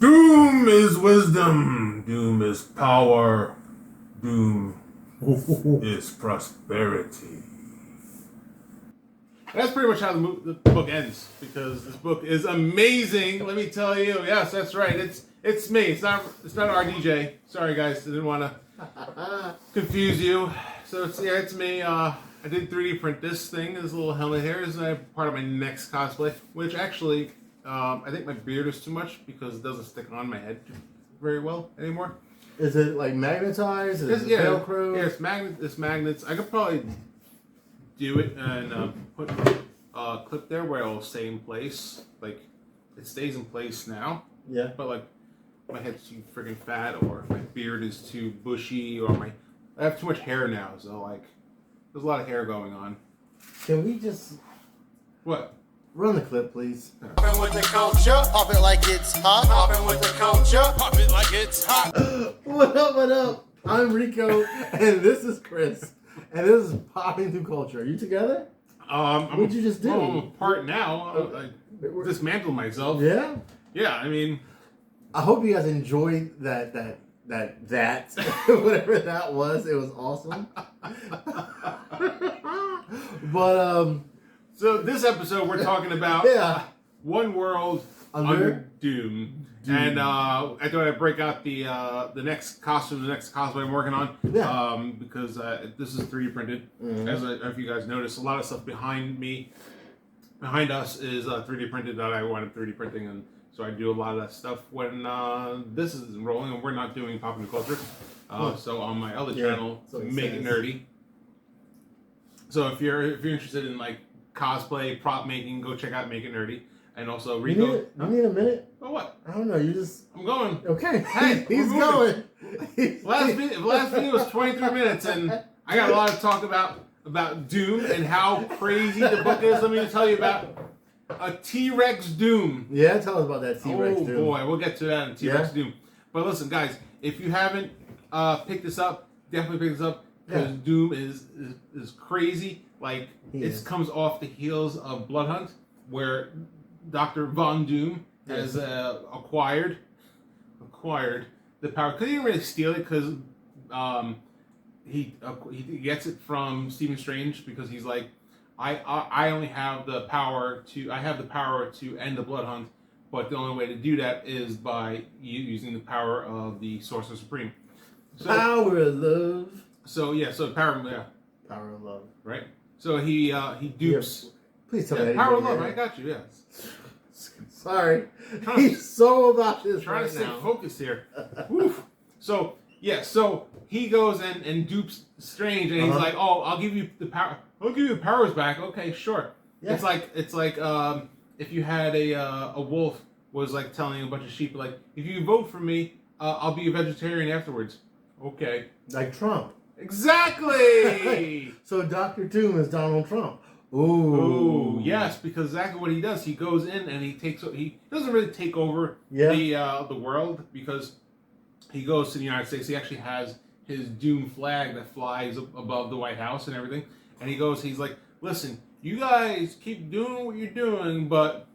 Doom is wisdom. Doom is power. Doom is prosperity. That's pretty much how the book ends, because this book is amazing. Let me tell you. Yes, that's right. It's me. It's not RDJ. Sorry guys, I didn't want to confuse you. So it's me. I did 3D print this thing. This little helmet here is part of my next cosplay, which actually I think my beard is too much because it doesn't stick on my head very well anymore. Is it like magnetized? Is it Velcro? Yeah, it's magnets. I could probably do it and put a clip there where it'll stay in place. Like, it stays in place now. Yeah. But like, my head's too freaking fat, or my beard is too bushy, or I have too much hair now. So like, there's a lot of hair going on. Can we just What? run the clip, please? Poppin' with the culture, pop it like it's hot. Poppin' with the culture, pop it like it's hot. What up, what up? I'm Rico, and this is Chris. And this is Popping Through Culture. Are you together? What'd you just do? Well, I'm apart now. I dismantled myself. Yeah? Yeah, I mean... I hope you guys enjoyed that whatever that was. It was awesome. But, So this episode we're talking about One World Under Doom. And I thought I'd break out the next costume, the next cosplay I'm working on. Yeah. Because this is 3D printed. Mm-hmm. As if you guys noticed, a lot of stuff behind us is 3D printed that I wanted 3D printing, and so I do a lot of that stuff when this is rolling and we're not doing Pop Culture. So on my other channel, so Make It Nerdy. So if you're interested in like cosplay, prop making, go check out Make It Nerdy. And also Rico. You need a minute? Oh, what? I don't know. You just... I'm going. Okay. Hey, he's going. Last video was 23 minutes, and I got a lot to talk about Doom and how crazy the book is. Let me tell you about a T-Rex Doom. Yeah, tell us about that T-Rex Doom. Oh boy, we'll get to that in T-Rex Doom. But listen, guys, if you haven't picked this up, definitely pick this up, because Doom is crazy. Like, it comes off the heels of Blood Hunt, where Dr. Von Doom has acquired the power. Because he didn't really steal it, because he gets it from Stephen Strange, because he's like, I only have the power to end the Blood Hunt, but the only way to do that is by using the power of the Sorcerer Supreme. So, power of love. So power of love. Right. So he dupes. Please tell me. Power of love. I got you. Yes. Sorry. He's so about this trying right to stay now. focused here. Woof. So he goes and dupes Strange, and he's like, "Oh, I'll give you the power. I'll give you the powers back." Okay, sure. Yeah. It's like if you had a wolf was like telling a bunch of sheep, like, if you vote for me, I'll be a vegetarian afterwards. Okay. Like Trump. Exactly. So Dr. Doom is Donald Trump. Ooh, yes, because exactly what he does. He goes in and he doesn't really take over the world, because he goes to the United States. He actually has his Doom flag that flies above the White House and everything. And he's like, listen, you guys keep doing what you're doing, but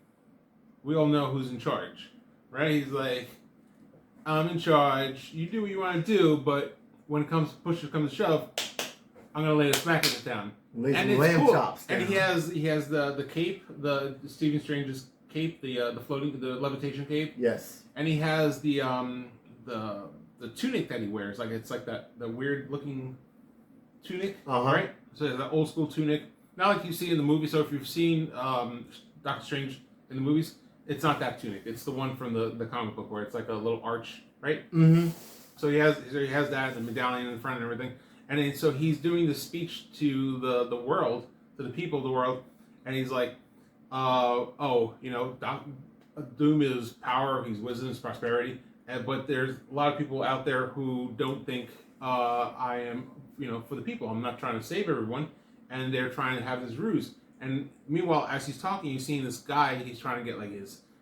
we all know who's in charge, right? He's like, I'm in charge. You do what you want to do, but when it comes to shove, I'm gonna lay a smack at the town. And it's lamb chops down. And he has the cape, the Stephen Strange's cape, the levitation cape. Yes. And he has the tunic that he wears, like it's like the weird looking tunic, right? So the old school tunic, not like you see in the movie. So if you've seen Doctor Strange in the movies, it's not that tunic. It's the one from the comic book where it's like a little arch, right? Mm-hmm. So he has that, the medallion in front and everything. And then, so he's doing the speech to the world, to the people of the world, and he's like, Doom is power, he's wisdom, is prosperity, but there's a lot of people out there who don't think I am, for the people. I'm not trying to save everyone, and they're trying to have this ruse. And meanwhile, as he's talking, you're seeing this guy, he's trying to get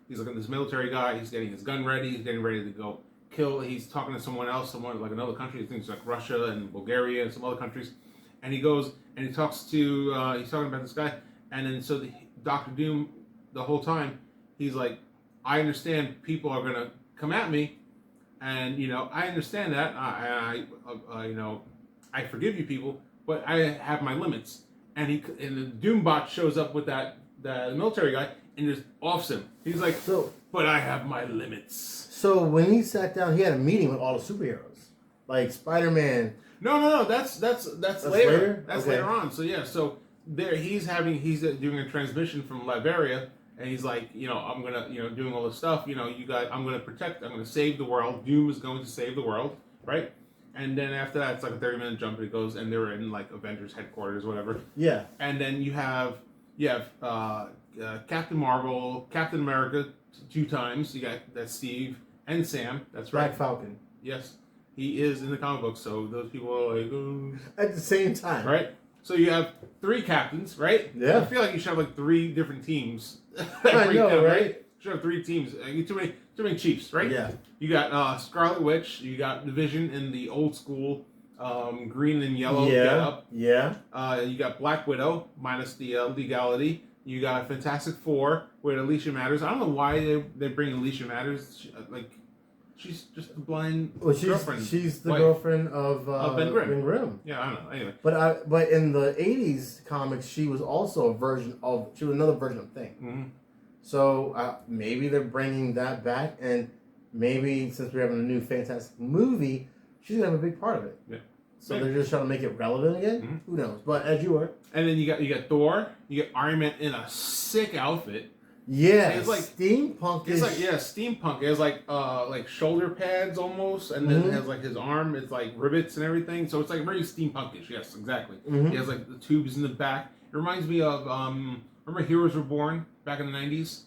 he's like this military guy, he's getting his gun ready, he's getting ready to go kill. He's talking to someone like another country, things like Russia and Bulgaria and some other countries, and he goes and he talks to he's talking about this guy, and then so Dr. Doom the whole time he's like, I understand people are gonna come at me, and I understand that. I forgive you people, but I have my limits. And the Doombot shows up with that military guy and just offs him. He's like, but I have my limits. So when he sat down, he had a meeting with all the superheroes, like Spider-Man. No. That's later. That's okay. later on. So yeah. So there he's doing a transmission from Latveria, and he's like, I'm gonna, doing all this stuff. I'm gonna save the world. Doom is going to save the world, right? And then after that, it's like a 30-minute jump. It goes, and they were in like Avengers headquarters, whatever. Yeah. And then you have Captain Marvel, Captain America 2 times. You got that Steve and Sam. That's right. Black Falcon. Yes, he is in the comic book. So those people are like, oh. At the same time, Right. So you have 3 captains, right? Yeah. I feel like you should have like 3 different teams. I know, right? You should have 3 teams. Too many chiefs, right? Yeah. You got Scarlet Witch. You got the Vision in the old school green and yellow getup. Yeah. You got Black Widow minus the legality. You got Fantastic Four with Alicia Matters. I don't know why they bring Alicia Matters. She's just the blind girlfriend. She's the wife. girlfriend of Ben Grimm. Ben Grimm. Yeah, I don't know. Anyway. But in the 80s comics, she was also another version of Thing. Mm-hmm. So maybe they're bringing that back, and maybe since we're having a new Fantastic movie, she's gonna have a big part of it. Yeah. So they're just trying to make it relevant again. Mm-hmm. Who knows? But as you were. And then you got Thor. You get Iron Man in a sick outfit. Yeah, it's like steampunk. It's like steampunk. It has like shoulder pads almost, and then it has like his arm. It's like rivets and everything. So it's like very steampunkish. Yes, exactly. Mm-hmm. He has like the tubes in the back. It reminds me of remember Heroes Were Born back in the 90s?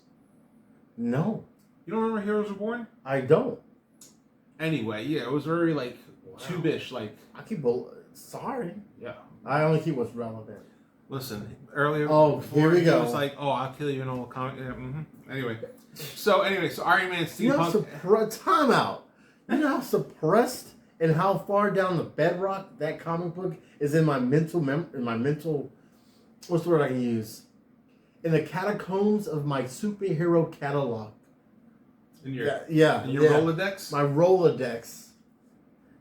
No, You don't remember Heroes Were Born? I don't. Anyway, yeah, it was very like tube-ish. Like I keep sorry. yeah. I only keep what's relevant. Listen, earlier. Here we go. It was like, I'll kill you in all comic. Yeah, Anyway, so Iron Man steampunk. Time out. You know how suppressed and how far down the bedrock that comic book is in my mental what's the word I can use? In the catacombs of my superhero catalog. In your In your Rolodex. My Rolodex.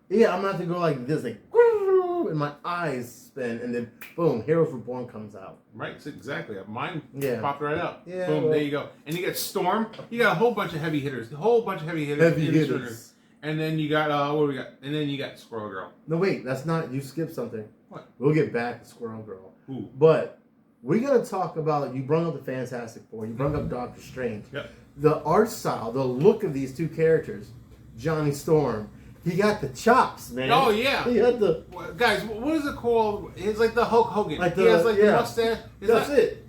Yeah, I'm gonna have to go like this, like, and my eyes spin, and then boom, Heroes Were Born comes out. Right, exactly. Mine Yeah. popped right up. Yeah, Boom, well. there you go. And you got Storm. You got a whole bunch of heavy hitters. Heavy hitters. And then you got what do we got? And then you got Squirrel Girl. No, wait, that's not. You skipped something. What? We'll get back to Squirrel Girl. Ooh. But we gotta talk about. You brought up the Fantastic Four. You brought up Doctor Strange. Yep. The art style, the look of these 2 characters, Johnny Storm. He got the chops, man. Oh yeah. He had the guys. What is it called? It's like the Hulk Hogan. Like he has like yeah. the mustache. That's it.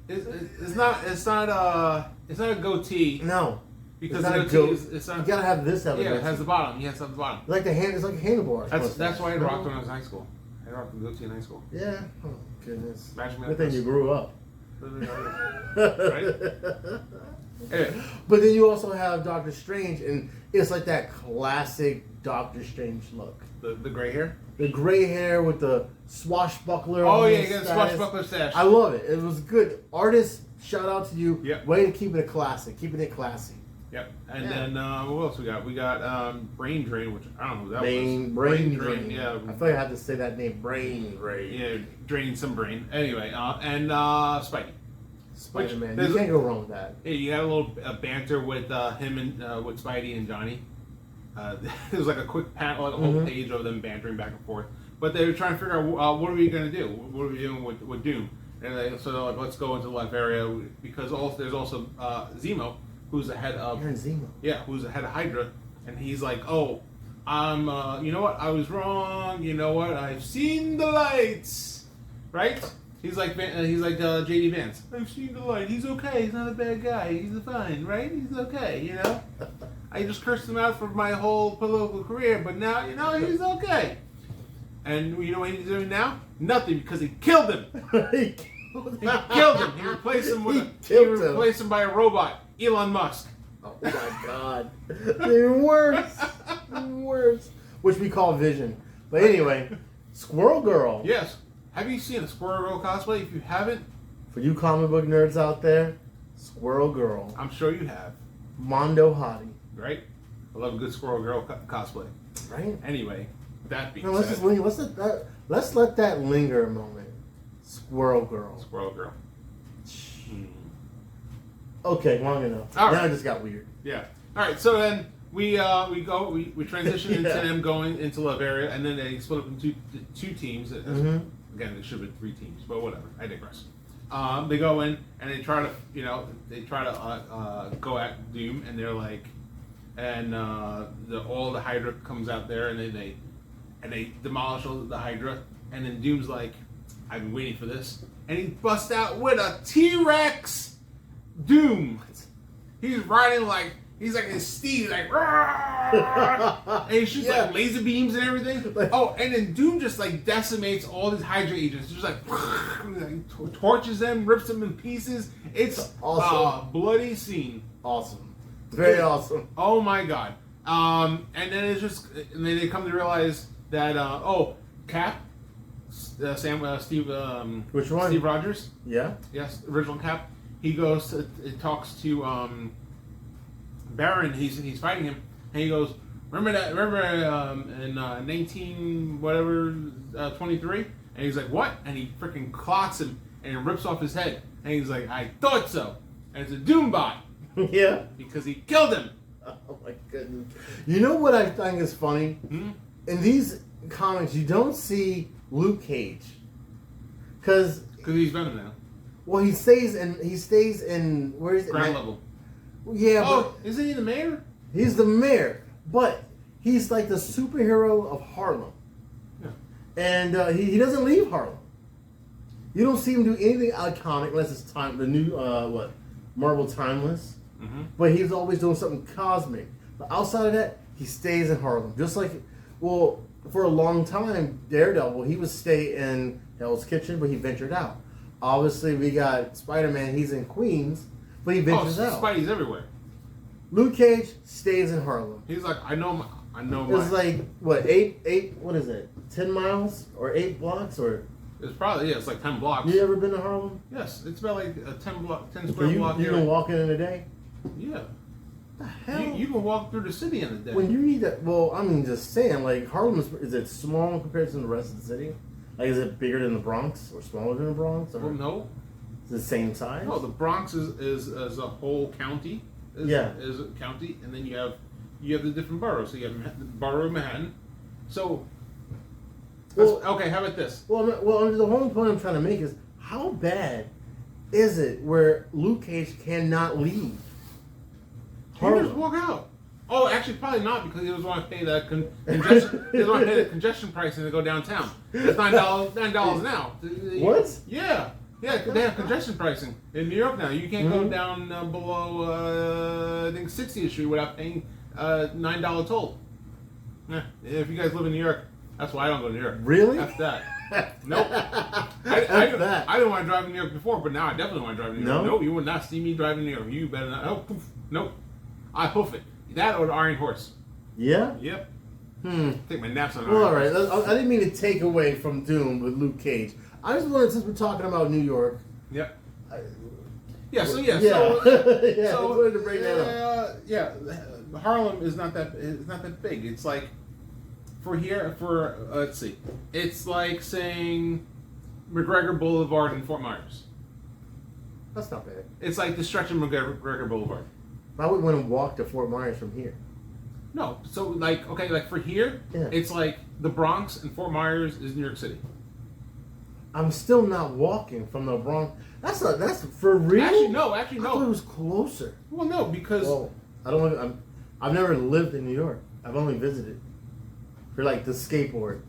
It's not a goatee. No. Because it's the not goatee is not. You gotta have this. Yeah, it has the bottom. He has the bottom. Like the hand. It's like a handlebar. That's why I rocked when I was in high school. I rocked the goatee in high school. Yeah. Oh goodness. Imagine that. Good thing you grew up. Right? Anyway. But then you also have Doctor Strange, and it's like that classic Doctor Strange look. The gray hair? The gray hair with the swashbuckler. Oh, on yeah, his you got the status. swashbuckler stash. I love it. It was good. Artist, shout out to you. Yep. Way to keep it a classic. Keeping it classy. Yep. And Yeah. then what else we got? We got Brain Drain, which I don't know who that was. Brain Drain. Yeah. I thought I had to say that name. Brain Drain. Yeah, drain some brain. Anyway, and Spidey. Spider-Man. Which- You can't go wrong with that. Yeah, you got a little banter with him and with Spidey and Johnny. It was like a quick panel, like a whole page of them bantering back and forth. But they were trying to figure out what are we going to do? What are we doing with Doom? And so they're like, let's go into Latveria because there's also Zemo, who's the head of Aaron Zemo. Yeah, who's the head of Hydra, and he's like, oh, I'm you know what? I was wrong. You know what? I've seen the lights, right? He's like JD Vance. I've seen the light. He's okay. He's not a bad guy. He's fine, right? He's okay. You know. I just cursed him out for my whole political career, but now he's okay. And you know what he's doing now? Nothing, because he killed him. He killed him. He replaced him replaced him by a robot, Elon Musk. Oh my God. Even worse. Even worse. Which we call Vision. But anyway, Squirrel Girl. Yes. Have you seen a Squirrel Girl cosplay? If you haven't, For you comic book nerds out there, Squirrel Girl. I'm sure you have. Mondo Hottie. Right? I love a good Squirrel Girl cosplay. Right? Anyway, that being No, let's said, just let's let that linger a moment. Squirrel Girl. Squirrel Girl. Okay, long enough. All Now right. it just got weird. Yeah. All right. So then we transition into Yeah. them going into Latveria, and then they split up into two teams. Mhm. Again, it should have been 3 teams, but whatever. I digress. They go in and they try to go at Doom, and they're like, and all the Hydra comes out there, and they demolish all the Hydra, and then Doom's like, I've been waiting for this, and he busts out with a T-Rex. Doom. He's riding like he's like his steed, like and he shoots Yeah. like laser beams and everything. Oh, and then Doom just like decimates all these Hydra agents, just like torches them, rips them in pieces. It's Awesome. a bloody scene. Awesome. Very awesome. Oh my god. And then it's just, and then they come to realize that Cap, Steve, Which one? Steve Rogers. Yeah. Yes, original Cap. He goes to, talks to Baron. He's fighting him, and he goes, Remember in 23? And he's like, what? And he freaking clocks him and rips off his head. And he's like, I thought so. And it's a Doombot Yeah. because he killed him. Oh my goodness. You know what I think is funny? Hmm? In these comics, you don't see Luke Cage. Because, Because he's Venom now. well, he stays in, where is it? Ground level. Yeah, Oh, isn't he the mayor? but he's the mayor. But he's like the superhero of Harlem. Yeah. And he doesn't leave Harlem. You don't see him do anything iconic unless it's the new, Marvel Timeless. Mm-hmm. But he's always doing something cosmic. But outside of that, he stays in Harlem. Just like, well, for a long time, Daredevil, he would stay in Hell's Kitchen, but he ventured out. Obviously, we got Spider-Man, he's in Queens, but he ventures out. Spidey's everywhere. Luke Cage stays in Harlem. He's like, I know my. It's like, what, what is it? 10 miles? Or 8 blocks? Or It's probably, it's like 10 blocks. you ever been to Harlem? Yes, it's about like a 10 So square block you area. can walk in a day? Yeah. The hell? You can walk through the city in a day. When you read that, well, I mean, just saying, like, Harlem is it small in comparison to the rest of the city? Like, is it bigger than the Bronx or smaller than the Bronx? Or Well, no. is it the same size? No, the Bronx is a whole county. Is a county, and then you have the different boroughs. So you have the borough of Manhattan. So, Well- okay, how about this? Well, the whole point I'm trying to make is how bad is it where Luke Cage cannot leave You just Harlem? walk out. Oh, actually, probably not because he doesn't want to pay the congestion. He doesn't want to pay the congestion pricing to go downtown. It's $9 now. What? Yeah, they have congestion pricing in New York now. You can't go Mhm. down below I think 60th Street without paying $9 toll. Yeah, if you guys live in New York, that's why I don't go to New York. Really? That's that. Nope. I didn't want to drive in New York before, but now I definitely want to drive in New York. No? Nope, you will not see me driving in New York. You better not. Oh, poof. Nope. I hoof it. That or the Iron Horse. Yeah? Yep. Hmm. Take my naps on an Well, all Iron right. Horse. I didn't mean to take away from Doom with Luke Cage. I just wanted, since we're talking about New York. Yep. I, Yeah. So yeah, So, yeah. I wanted to bring that up. Yeah. Harlem is not that. It's not that big. It's like let's see. It's like saying McGregor Boulevard in Fort Myers. That's not bad. It's like the stretch of McGregor Boulevard. I would want to walk to Fort Myers from here. No, so like for here, Yeah. it's like the Bronx and Fort Myers is New York City. I'm still not walking from the Bronx. That's for real. Actually, no. I thought it was closer. Well, no, because Well, I don't. I've never lived in New York. I've only visited for like the skateboard.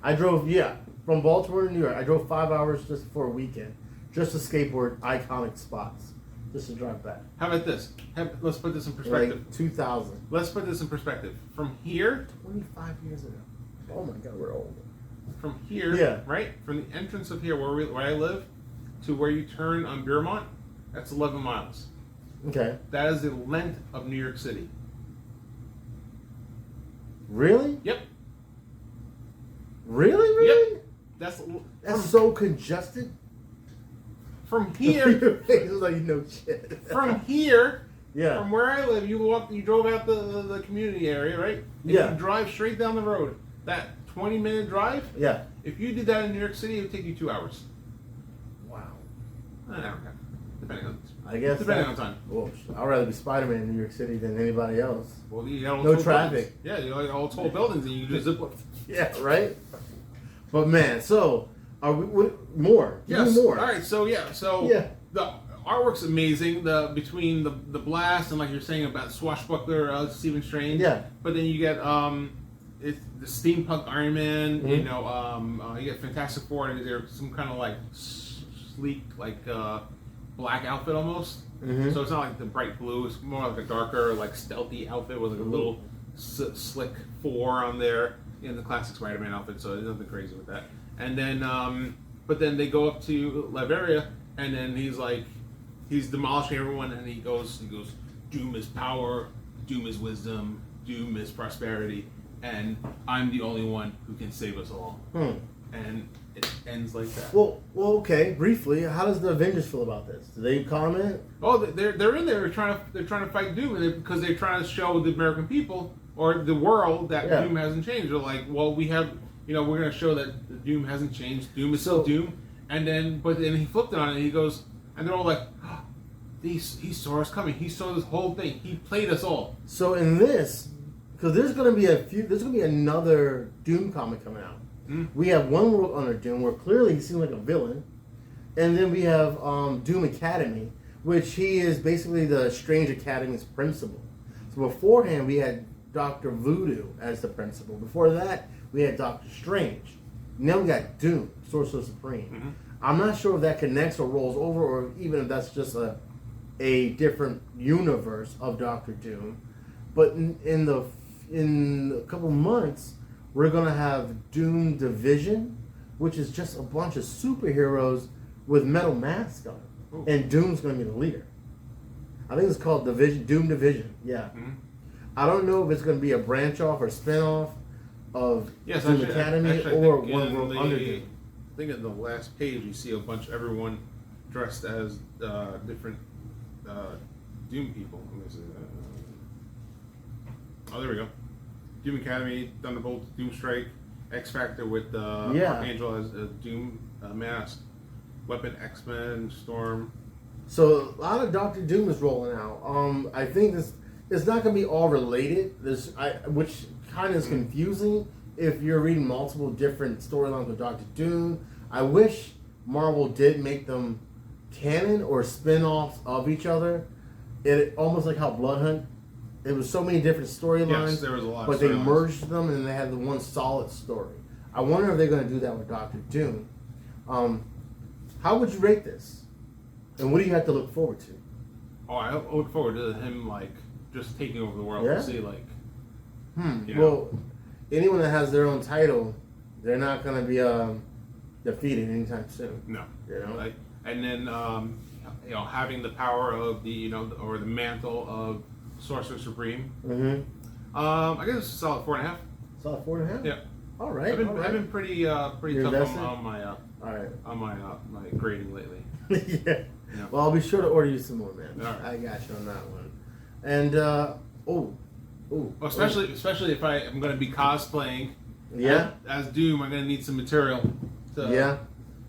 I drove from Baltimore to New York. I drove 5 hours just for a weekend, just to skateboard iconic spots, just to drive back. how about this? Let's put this in perspective. Like 2000, Let's put this in perspective. From here, 25 years ago. Oh my God, we're old. from here, Yeah. right, from the entrance of here where I live to where you turn on Beermont, that's 11 miles. Okay. That is the length of New York City. Really? Yep. Really? That's That's so congested. from here. Your face is like no shit. From here Yeah. From where I live, you drove out the community area, right? And Yeah. You drive straight down the road. That 20-minute drive. Yeah. If you did that in New York City, it would take you 2 hours. Wow. Depending on. I guess. Depending on time. Well, I'd rather be Spider-Man in New York City than anybody else. Well, you got all No tall traffic. Buildings. Yeah, you got all tall buildings, and you can just zip. Yeah. Right. But man, so are we more? Give me Yes. more. All right. So yeah. The artwork's amazing. Between the blast and like you're saying about swashbuckler Stephen Strange. Yeah. But then you get it's the steampunk Iron Man. Mm-hmm. You know, you get Fantastic Four, and they're some kind of like sleek like black outfit almost. Mm-hmm. So it's not like the bright blue. It's more like a darker, like stealthy outfit with like a little slick 4 on there in the classic Spider-Man outfit. So there's nothing crazy with that. And then, but then they go up to Latveria, and then he's demolishing everyone, and he goes, Doom is power, Doom is wisdom, Doom is prosperity, and I'm the only one who can save us all. And it ends like that. Well, okay. Briefly, how does the Avengers feel about this? Do they comment? Oh, they're in there. They're trying to fight Doom, because they're trying to show the American people or the world that Doom hasn't changed. They're like, well, we have, we're going to show that the Doom hasn't changed. Doom is still Doom. And then, but then he flipped it on it, and he goes, and they're all like, oh, he saw us coming. He saw this whole thing. He played us all. So in this, because there's going to be another Doom comic coming out. We have One World Under Doom, where clearly he seems like a villain, and then we have Doom Academy, which he is basically the Strange Academy's principal. So beforehand, we had Dr. Voodoo as the principal. Before that, we had Doctor Strange. Now we got Doom, Sorcerer Supreme. I'm not sure if that connects or rolls over, or even if that's just a different universe of Doctor Doom. But in a couple months, we're going to have Doom Division, which is just a bunch of superheroes with metal masks on. Ooh. And Doom's going to be the leader. I think it's called Doom Division. Yeah. I don't know if it's going to be a branch off or spin off of Doom Academy or One World Under Doom. I think in the last page you see a bunch of everyone dressed as different Doom people. Let me see. Oh, there we go. Doom Academy, Thunderbolt, Doom Strike, X Factor with Archangel as a Doom mask, Weapon, X-Men, Storm. So a lot of Doctor Doom is rolling out. I think it's not going to be all related. Which kind of is confusing if you're reading multiple different storylines with Doctor Doom. I wish Marvel did make them canon or spin-offs of each other. It almost like how Blood Hunt. It was so many different storylines. Yes, there was a lot. But they merged them and they had the one solid story. I wonder if they're going to do that with Doctor Doom. How would you rate this? And what do you have to look forward to? Oh, I look forward to him just taking over the world. Yeah? To see Well, anyone that has their own title, they're not going to be defeated anytime soon. No. And then having the power of the or the mantle of Sorcerer Supreme. I guess it's a solid 4.5. Solid 4.5. Yeah. All right. I've been pretty tough on my grading lately. Yeah. Well, I'll be sure to order you some more, man. All right. I got you on that one. And especially if I'm going to be cosplaying. Yeah. As Doom, I'm going to need some material. Yeah.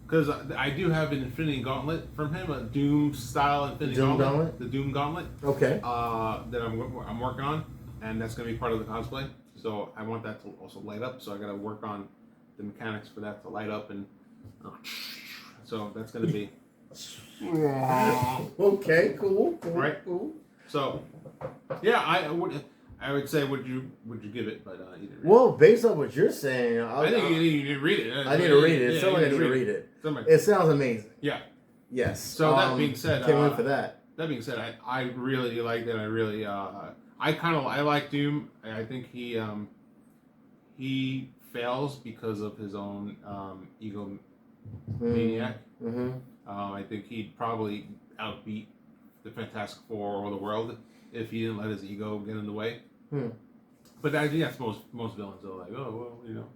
Because I do have an Infinity Gauntlet from him, a Doom style Infinity Gauntlet. The Doom Gauntlet. Okay. That I'm working on, and that's going to be part of the cosplay. So I want that to also light up. So I got to work on the mechanics for that to light up, and so that's going to be. Okay. Cool. Right. Cool. So, yeah, I would say would you give it, but you didn't read Well, based on what you're saying, I think you didn't read it. I need to read it. It sounds like I need to read it. It sounds amazing. Yeah. Yes. So that being said, can't wait for that. That being said, I really liked it. I really I like Doom. I think he fails because of his own egomaniac. I think he'd probably outbeat the Fantastic Four or the world if he didn't let his ego get in the way. But I think that's most villains are like, oh well,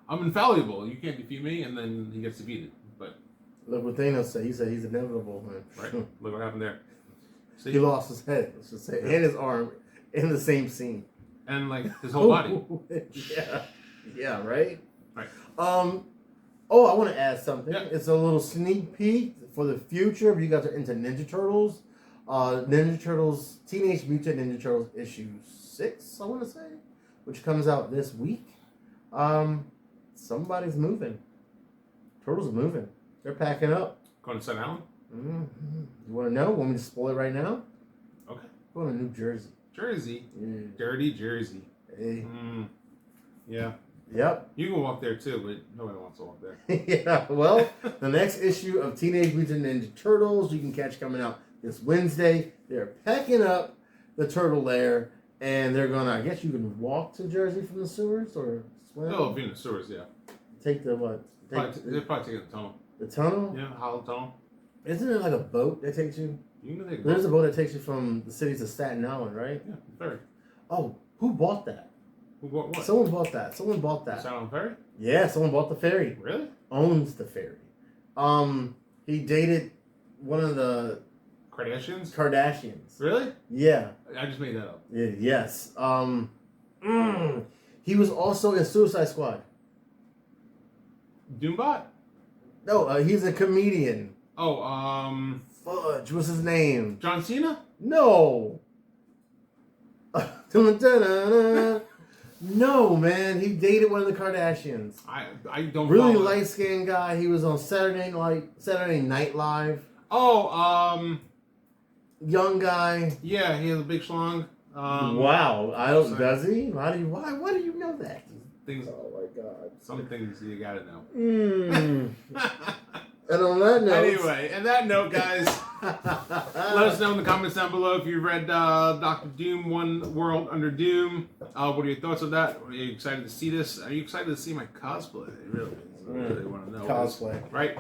I'm infallible. You can't defeat me, and then he gets defeated. But look what Thanos said. He said he's inevitable, man. Right. Look what happened there. See? He lost his head, let's just say, and his arm in the same scene. And like his whole body. Yeah, right? Right. Oh, I want to add something. Yeah. It's a little sneak peek for the future. If you guys are into Ninja Turtles, Ninja Turtles, Teenage Mutant Ninja Turtles issue 6, I want to say, which comes out this week. Somebody's moving. Turtles are moving. They're packing up. Going to Staten Island? Mm-hmm. You want to know? Want me to spoil it right now? Okay. Going to New Jersey. Jersey. Yeah. Dirty Jersey. Hey. Yeah. Yep. You can walk there too, but nobody wants to walk there. Yeah. Well, the next issue of Teenage Mutant Ninja Turtles you can catch coming out this Wednesday. They're packing up the turtle lair, and they're gonna. I guess you can walk to Jersey from the sewers or swim. Oh, if you're in the sewers, yeah. Take the what? They're probably taking the tunnel. The tunnel? Yeah, hollow tunnel. Isn't there like a boat that takes you? You can take There's a boat that takes you from the city to Staten Island, right? Yeah, ferry. Oh, who bought that? Who bought what? Someone bought that. Someone bought that. Staten Island ferry? Yeah, someone bought the ferry. Really? Owns the ferry. He dated one of the Kardashians? Kardashians. Really? Yeah. I just made that up. Yeah, yes. He was also in Suicide Squad. Doombot? No, he's a comedian. Oh, Fudge, what's his name? John Cena? No. No, man. He dated one of the Kardashians. I don't Really follow. light skinned guy. He was on Saturday Night Live. Oh, Young guy. yeah, he has a big schlong. Wow. I don't. sorry. Does he? Why do you know that? Things, Oh my God. some things you gotta know. And on that note. Anyway, and that note, guys, let us know in the comments down below if you read Doctor Doom, One World Under Doom. What are your thoughts on that? Are you excited to see this? Are you excited to see my cosplay? Really want to know. Cosplay. Right?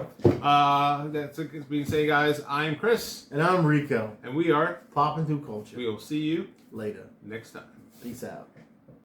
That's it being said, guys. I'm Chris. And I'm Rico. And we are Popping through culture. We will see you Later. next time. Peace out.